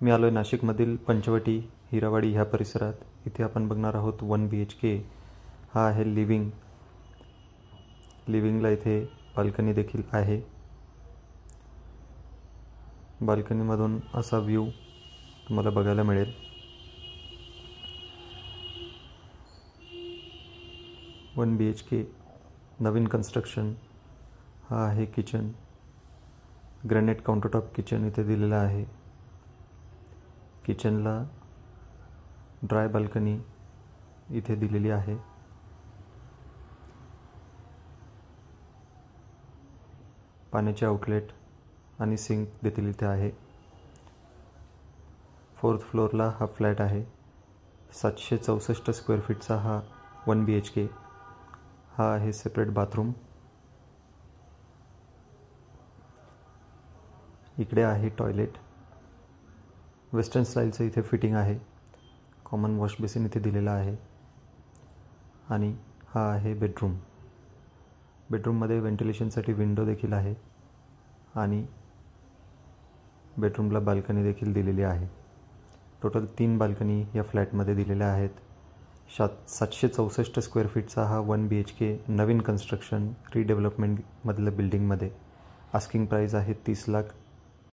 मी आलो आहे नाशिकमधील पंचवटी हिरावाडी ह्या परिसरात. इथे आपण बघणार आहोत 1 BHK. हा आहे लिव्हिंगला इथे बाल्कनी देखील आहे. बाल्कनीमधून असा व्ह्यू तुम्हाला बघायला मिळेल. वन BHK नवीन कन्स्ट्रक्शन. हा आहे किचन. ग्रॅनाइट काउंटरटॉप किचन इथे दिलेला आहे. किचनला ड्राय बाल्कनी इथे दिलेली आहे. पाण्याचे आउटलेट आणि सिंक देखील इथे आहे. 4th फ्लोअरला हा फ्लॅट आहे. 764 स्क्वेअर फीटचा हा 1 BHK. हा आहे सेपरेट बाथरूम. इकडे आहे टॉयलेट. वेस्टर्न स्टाईलचं इथे फिटिंग आहे. कॉमन वॉश बेसिन इथे दिलेला आहे. आणि हा आहे बेडरूम. बेडरूममध्ये व्हेंटिलेशनसाठी विंडो देखील आहे आणि बेडरूमला बाल्कनी देखील दिलेली आहे. टोटल 3 बाल्कनी या फ्लॅटमध्ये दिलेल्या आहेत. 764 स्क्वेअर फीटचा हा 1 BHK नवीन कन्स्ट्रक्शन रिडेव्हलपमेंटमधल्या बिल्डिंगमध्ये. आस्किंग प्राईस आहे 30 लाख.